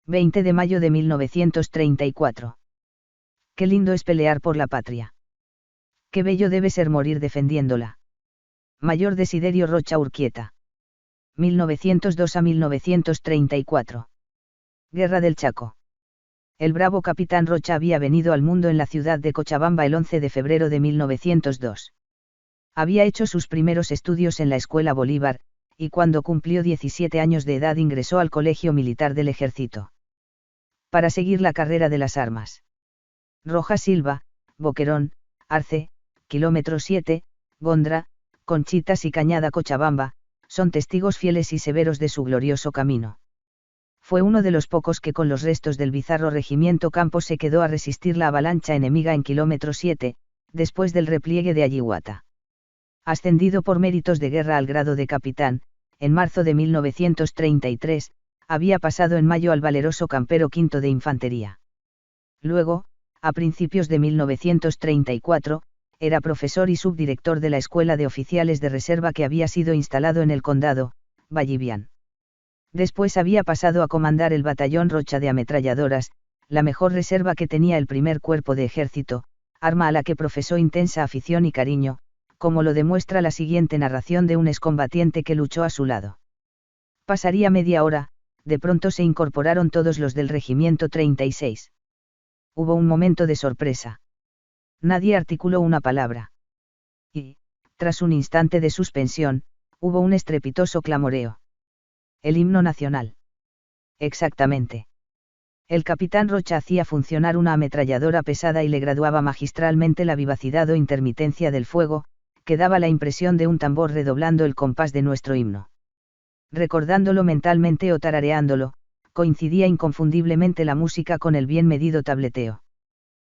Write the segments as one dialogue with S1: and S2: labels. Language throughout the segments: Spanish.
S1: 20 de mayo de 1934. Qué lindo es pelear por la patria. Qué bello debe ser morir defendiéndola. Mayor Desiderio Rocha Urquieta. 1902 a 1934. Guerra del Chaco. El bravo capitán Rocha había venido al mundo en la ciudad de Cochabamba el 11 de febrero de 1902. Había hecho sus primeros estudios en la Escuela Bolívar, y cuando cumplió 17 años de edad ingresó al Colegio Militar del Ejército. Para seguir la carrera de las armas. Rojas Silva, Boquerón, Arce, Kilómetro 7, Gondra, Conchitas y Cañada Cochabamba, son testigos fieles y severos de su glorioso camino. Fue uno de los pocos que con los restos del bizarro regimiento Campos se quedó a resistir la avalancha enemiga en Kilómetro 7, después del repliegue de Allihuata. Ascendido por méritos de guerra al grado de capitán, en marzo de 1933, había pasado en mayo al valeroso campero quinto de infantería. Luego, a principios de 1934, era profesor y subdirector de la Escuela de Oficiales de Reserva que había sido instalado en el condado, Vallivian. Después había pasado a comandar el batallón Rocha de ametralladoras, la mejor reserva que tenía el primer cuerpo de ejército, arma a la que profesó intensa afición y cariño, como lo demuestra la siguiente narración de un excombatiente que luchó a su lado. Pasaría media hora, de pronto se incorporaron todos los del regimiento 36. Hubo un momento de sorpresa. Nadie articuló una palabra. Y, tras un instante de suspensión, hubo un estrepitoso clamoreo. El himno nacional. Exactamente. El capitán Rocha hacía funcionar una ametralladora pesada y le graduaba magistralmente la vivacidad o intermitencia del fuego, que daba la impresión de un tambor redoblando el compás de nuestro himno. Recordándolo mentalmente o tarareándolo, coincidía inconfundiblemente la música con el bien medido tableteo.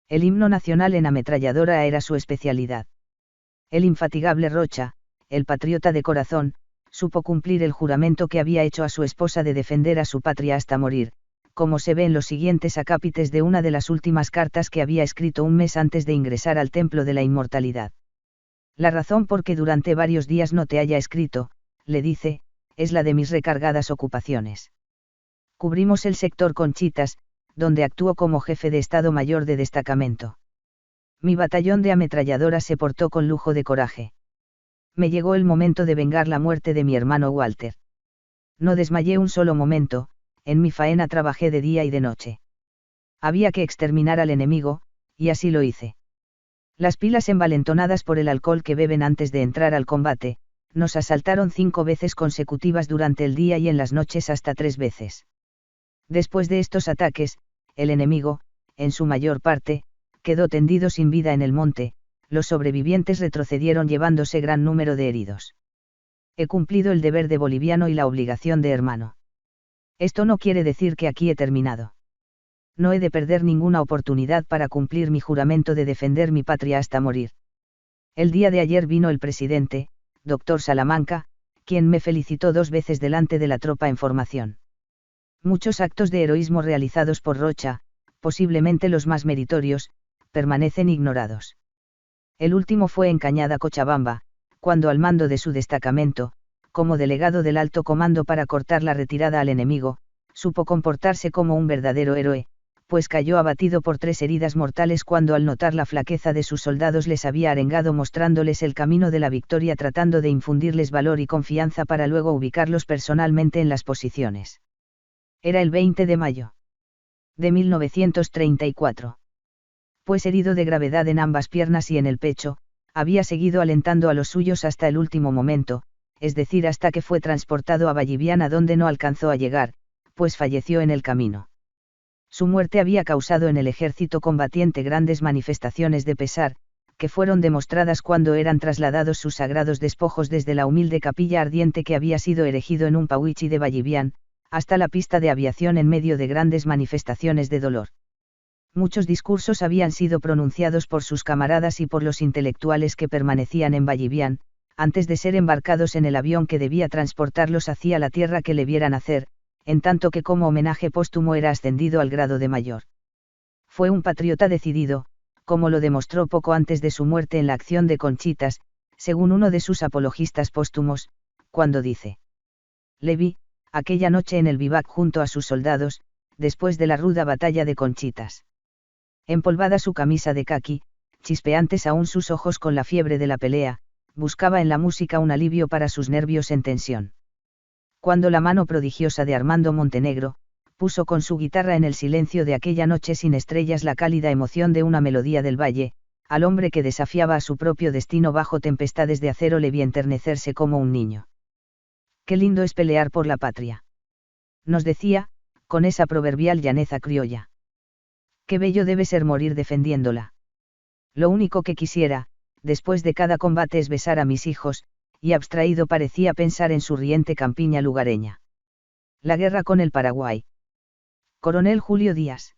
S1: El himno nacional en ametralladora era su especialidad. El infatigable Rocha, el patriota de corazón, supo cumplir el juramento que había hecho a su esposa de defender a su patria hasta morir, como se ve en los siguientes acápites de una de las últimas cartas que había escrito un mes antes de ingresar al Templo de la Inmortalidad. La razón por que durante varios días no te haya escrito, le dice, es la de mis recargadas ocupaciones. Cubrimos el sector Conchitas, donde actuó como jefe de Estado Mayor de destacamento. Mi batallón de ametralladoras se portó con lujo de coraje. Me llegó el momento de vengar la muerte de mi hermano Walter. No desmayé un solo momento, en mi faena trabajé de día y de noche. Había que exterminar al enemigo, y así lo hice. Las pilas envalentonadas por el alcohol que beben antes de entrar al combate, nos asaltaron 5 veces consecutivas durante el día y en las noches hasta 3 veces. Después de estos ataques, el enemigo, en su mayor parte, quedó tendido sin vida en el monte, los sobrevivientes retrocedieron llevándose gran número de heridos. He cumplido el deber de boliviano y la obligación de hermano. Esto no quiere decir que aquí he terminado. No he de perder ninguna oportunidad para cumplir mi juramento de defender mi patria hasta morir. El día de ayer vino el presidente, doctor Salamanca, quien me felicitó 2 veces delante de la tropa en formación. Muchos actos de heroísmo realizados por Rocha, posiblemente los más meritorios, permanecen ignorados. El último fue en Cañada Cochabamba, cuando al mando de su destacamento, como delegado del alto comando para cortar la retirada al enemigo, supo comportarse como un verdadero héroe, pues cayó abatido por 3 heridas mortales cuando al notar la flaqueza de sus soldados les había arengado mostrándoles el camino de la victoria tratando de infundirles valor y confianza para luego ubicarlos personalmente en las posiciones. Era el 20 de mayo de 1934. Pues herido de gravedad en ambas piernas y en el pecho, había seguido alentando a los suyos hasta el último momento, es decir hasta que fue transportado a Valliviana donde no alcanzó a llegar, pues falleció en el camino. Su muerte había causado en el ejército combatiente grandes manifestaciones de pesar, que fueron demostradas cuando eran trasladados sus sagrados despojos desde la humilde capilla ardiente que había sido erigido en un pauichi de Vallivian, hasta la pista de aviación en medio de grandes manifestaciones de dolor. Muchos discursos habían sido pronunciados por sus camaradas y por los intelectuales que permanecían en Vallivian, antes de ser embarcados en el avión que debía transportarlos hacia la tierra que le vieran nacer, en tanto que como homenaje póstumo era ascendido al grado de mayor. Fue un patriota decidido, como lo demostró poco antes de su muerte en la acción de Conchitas, según uno de sus apologistas póstumos, cuando dice: le vi, aquella noche en el vivac junto a sus soldados, después de la ruda batalla de Conchitas. Empolvada su camisa de caqui, chispeantes aún sus ojos con la fiebre de la pelea, buscaba en la música un alivio para sus nervios en tensión. Cuando la mano prodigiosa de Armando Montenegro, puso con su guitarra en el silencio de aquella noche sin estrellas la cálida emoción de una melodía del valle, al hombre que desafiaba a su propio destino bajo tempestades de acero le vi enternecerse como un niño. Qué lindo es pelear por la patria. Nos decía, con esa proverbial llaneza criolla. Qué bello debe ser morir defendiéndola. Lo único que quisiera, después de cada combate es besar a mis hijos, y abstraído parecía pensar en su riente campiña lugareña. La guerra con el Paraguay. Coronel Julio Díaz.